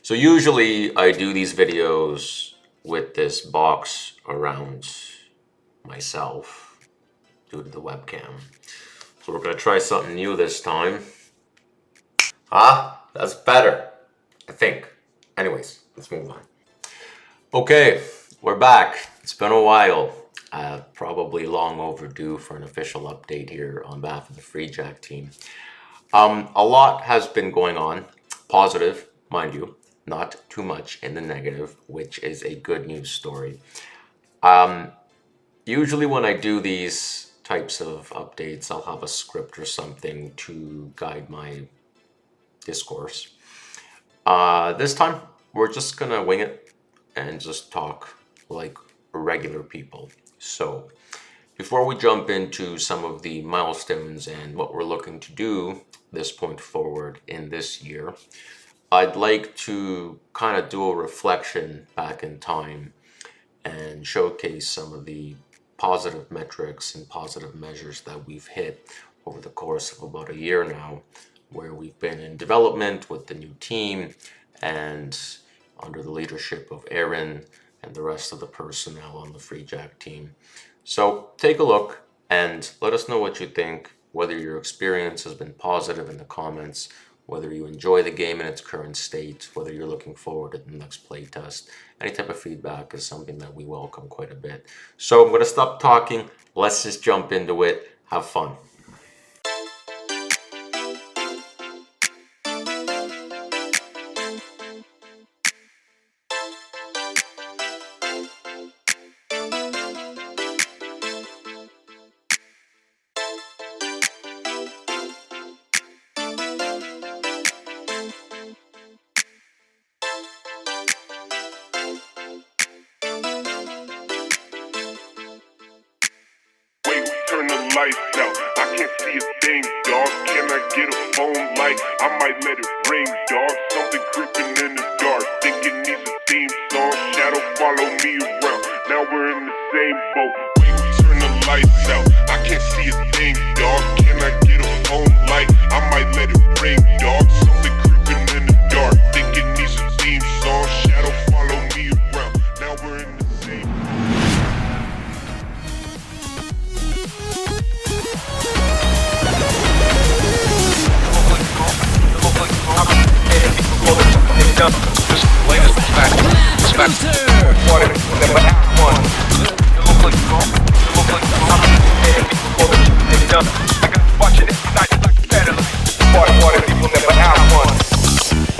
So usually I do these videos with this box around myself due to the webcam. So we're gonna try something new this time. That's better, I think. Anyways, let's move on. Okay, we're back. It's been a while. Probably long overdue for an official update here on behalf of the FreeJack team. A lot has been going on, positive, mind you, not too much in the negative, which is a good news story. Usually when I do these types of updates, I'll have a script or something to guide my discourse. This time, we're just gonna wing it and just talk like regular people. So, before we jump into some of the milestones and what we're looking to do this point forward in this year, I'd like to kind of do a reflection back in time and showcase some of the positive metrics and positive measures that we've hit over the course of about a year now, where we've been in development with the new team and under the leadership of Aaron and the rest of the personnel on the FreeJack team. So take a look and let us know what you think, whether your experience has been positive in the comments, whether you enjoy the game in its current state, whether you're looking forward to the next playtest. Any type of feedback is something that we welcome quite a bit. So I'm going to stop talking. Let's just jump into it. Have fun. Turn the lights out, I can't see a thing, dog. Can I get a phone light? I might let it ring, dog. Something creeping in the dark, think it needs a theme song. Shadow follow me around, now we're in the same boat. Wait, turn the lights out, I can't see a thing, dog. Can I get a phone light? I might let it ring, dog. Something creeping in the dark, think it needs a theme song. Shadow follow me around, now we're in the same boat. This latest dispatch. Water never had one. I got watching it tonight like a better. Water people never had one.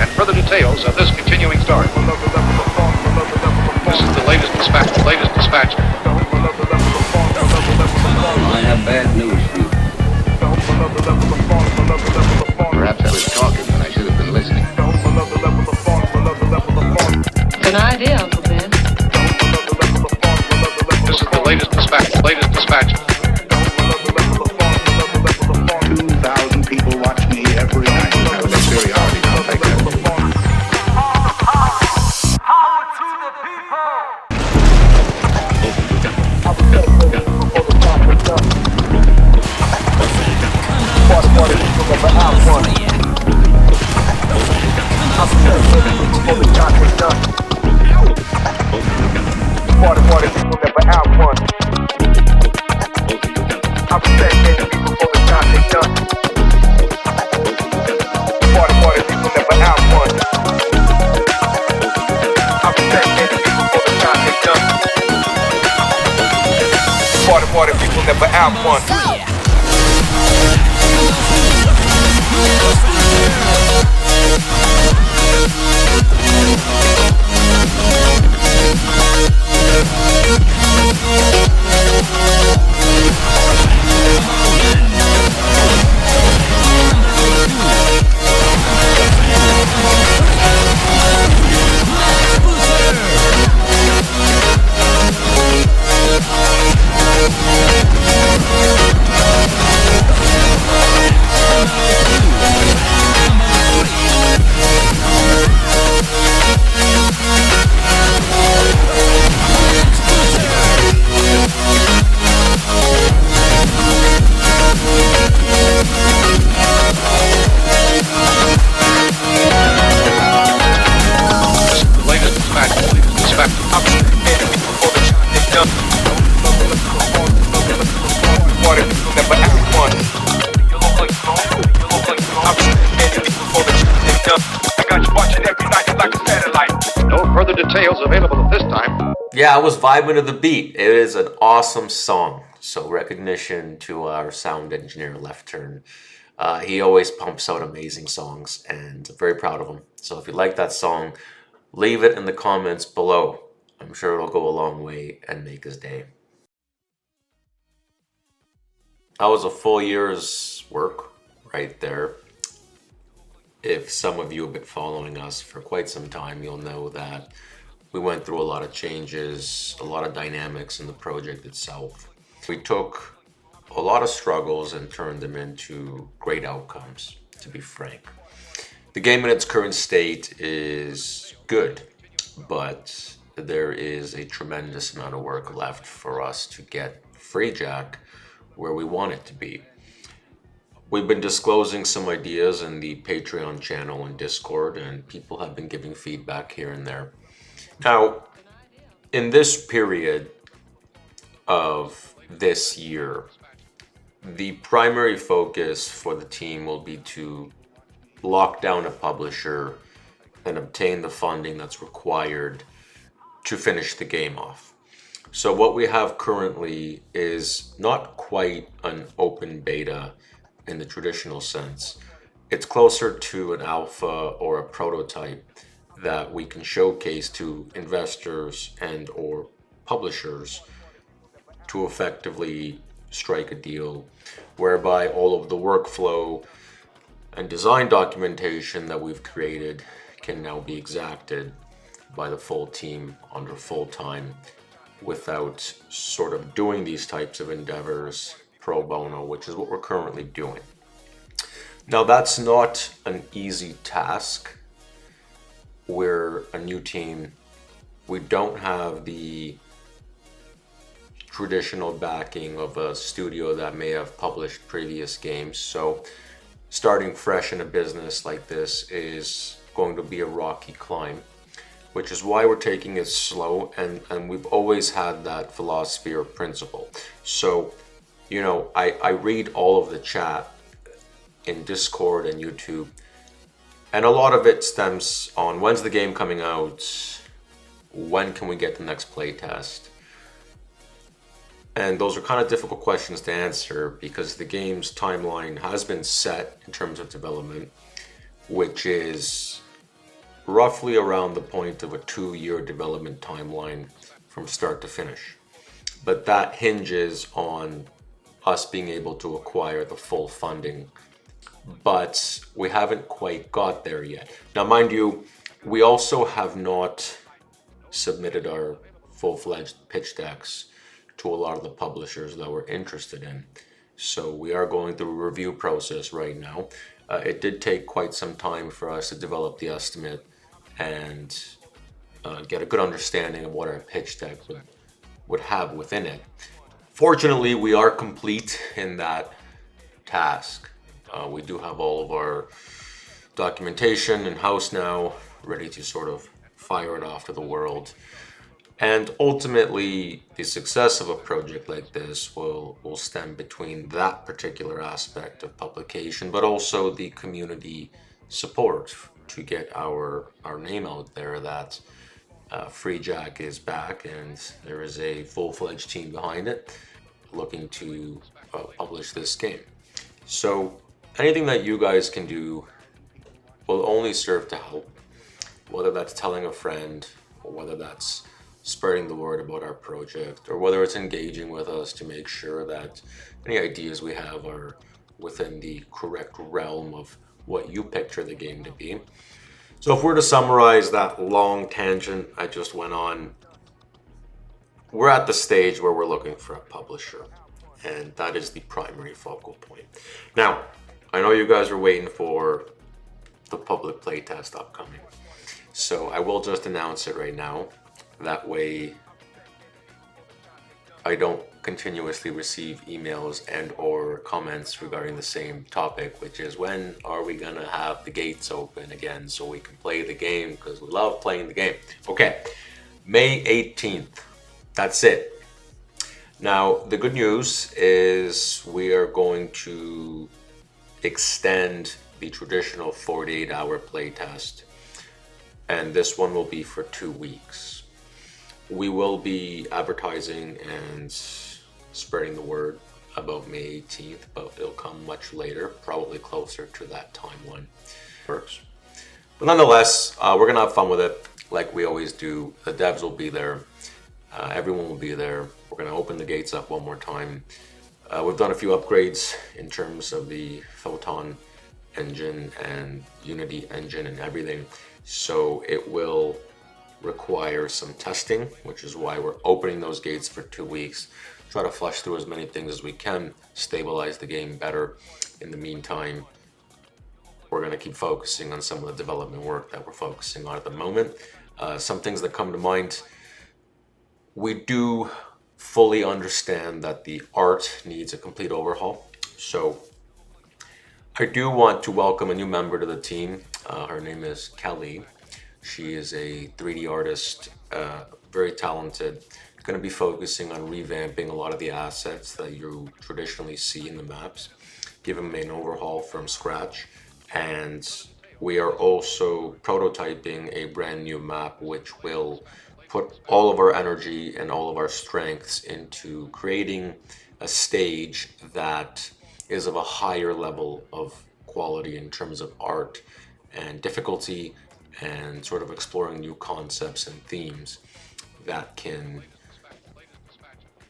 And further details of this continuing story. This is the latest dispatch. I have bad news for you. Perhaps I was talking when I should have been listening. An idea, Uncle Ben. This is the latest dispatch. 2,000 people watch me every night. I was superiority complex. Power to the people! Water people never have one. watching every night like a satellite. No further details available at this time. Yeah, I was vibing to the beat. It is an awesome song. So recognition to our sound engineer, Left Turn. He always pumps out amazing songs, and I'm very proud of him. So if you like that song, leave it in the comments below. I'm sure it'll go a long way and make his day. That was a full year's work right there. If some of you have been following us for quite some time, you'll know that we went through a lot of changes, a lot of dynamics in the project itself. We took a lot of struggles and turned them into great outcomes, to be frank. The game in its current state is good, but there is a tremendous amount of work left for us to get FreeJack where we want it to be. We've been disclosing some ideas in the Patreon channel and Discord, and people have been giving feedback here and there. Now, in this period of this year, the primary focus for the team will be to lock down a publisher and obtain the funding that's required to finish the game off. So what we have currently is not quite an open beta in the traditional sense. It's closer to an alpha or a prototype that we can showcase to investors and or publishers to effectively strike a deal whereby all of the workflow and design documentation that we've created can now be exacted by the full team under full time without sort of doing these types of endeavors pro bono, which is what we're currently doing. Now, that's not an easy task. We're a new team. We don't have the traditional backing of a studio that may have published previous games. So starting fresh in a business like this is going to be a rocky climb, which is why we're taking it slow, and we've always had that philosophy or principle. So, you know, I read all of the chat in Discord and YouTube, and a lot of it stems on when's the game coming out, when can we get the next playtest? And those are kind of difficult questions to answer because the game's timeline has been set in terms of development, which is roughly around the point of a 2-year development timeline from start to finish. But that hinges on us being able to acquire the full funding. But we haven't quite got there yet. Now, mind you, we also have not submitted our full-fledged pitch decks to a lot of the publishers that we're interested in. So we are going through a review process right now. It did take quite some time for us to develop the estimate and get a good understanding of what our pitch deck would have within it. Fortunately, we are complete in that task. We do have all of our documentation in-house now, ready to sort of fire it off to the world. And ultimately, the success of a project like this will stem between that particular aspect of publication, but also the community support to get our name out there that FreeJack is back and there is a full-fledged team behind it looking to publish this game. So anything that you guys can do will only serve to help, whether that's telling a friend or whether that's spreading the word about our project, or whether it's engaging with us to make sure that any ideas we have are within the correct realm of what you picture the game to be. So if we're to summarize that long tangent I just went on, we're at the stage where we're looking for a publisher, and that is the primary focal point. Now, I know you guys are waiting for the public playtest upcoming, so I will just announce it right now. That way I don't continuously receive emails and or comments regarding the same topic, which is when are we gonna have the gates open again so we can play the game, because we love playing the game. Okay, May 18th, that's it. Now the good news is we are going to extend the traditional 48-hour playtest and this one will be for 2 weeks. We will be advertising and spreading the word about May 18th, but it'll come much later, probably closer to that timeline. Works. But nonetheless, we're gonna have fun with it like we always do. The devs will be there. Everyone will be there. We're gonna open the gates up one more time. We've done a few upgrades in terms of the Photon engine and Unity engine and everything. So it will require some testing, which is why we're opening those gates for 2 weeks. Try to flush through as many things as we can, stabilize the game better. In the meantime, we're going to keep focusing on some of the development work that we're focusing on at the moment. Some things that come to mind. We do fully understand that the art needs a complete overhaul. So I do want to welcome a new member to the team. Her name is Kelly. She is a 3D artist, very talented. Going to be focusing on revamping a lot of the assets that you traditionally see in the maps, give them an overhaul from scratch. And we are also prototyping a brand new map, which will put all of our energy and all of our strengths into creating a stage that is of a higher level of quality in terms of art and difficulty, and sort of exploring new concepts and themes that can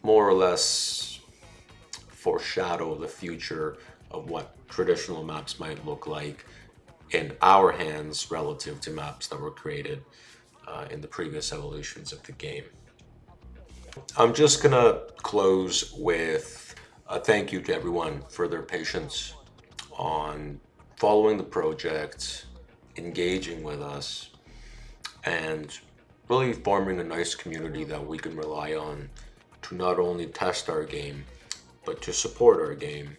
more or less foreshadow the future of what traditional maps might look like in our hands relative to maps that were created in the previous evolutions of the game. I'm just gonna close with a thank you to everyone for their patience on following the project, engaging with us, and really forming a nice community that we can rely on to not only test our game, but to support our game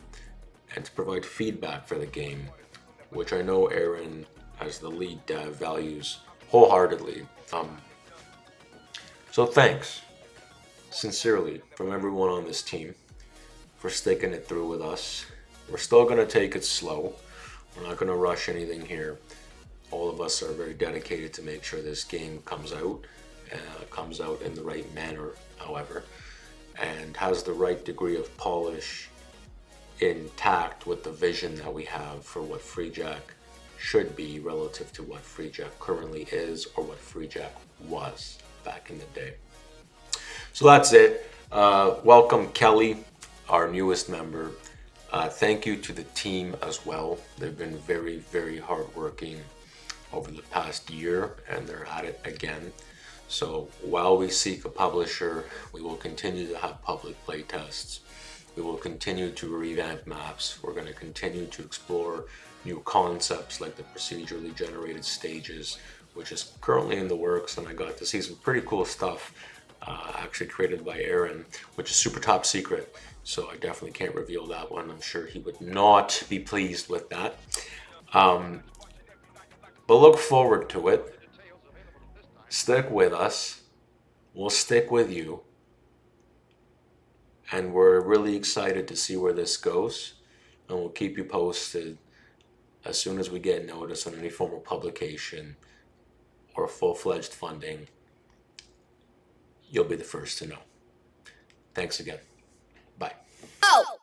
and to provide feedback for the game, which I know Aaron, as the lead dev, values wholeheartedly. So thanks, sincerely, from everyone on this team for sticking it through with us. We're still going to take it slow. We're not going to rush anything here. All of us are very dedicated to make sure this game comes out in the right manner, however, and has the right degree of polish intact with the vision that we have for what FreeJack should be relative to what FreeJack currently is or what FreeJack was back in the day. So that's it. Welcome Kelly, our newest member. Thank you to the team as well. They've been very, very hardworking over the past year, and they're at it again. So while we seek a publisher, we will continue to have public playtests. We will continue to revamp maps. We're going to continue to explore new concepts like the procedurally generated stages, which is currently in the works, and I got to see some pretty cool stuff actually created by Aaron, which is super top secret. So I definitely can't reveal that one. I'm sure he would not be pleased with that. But look forward to it. Stick with us. We'll stick with you. And we're really excited to see where this goes. And we'll keep you posted as soon as we get notice on any form of publication or full-fledged funding. You'll be the first to know. Thanks again. Bye. Oh.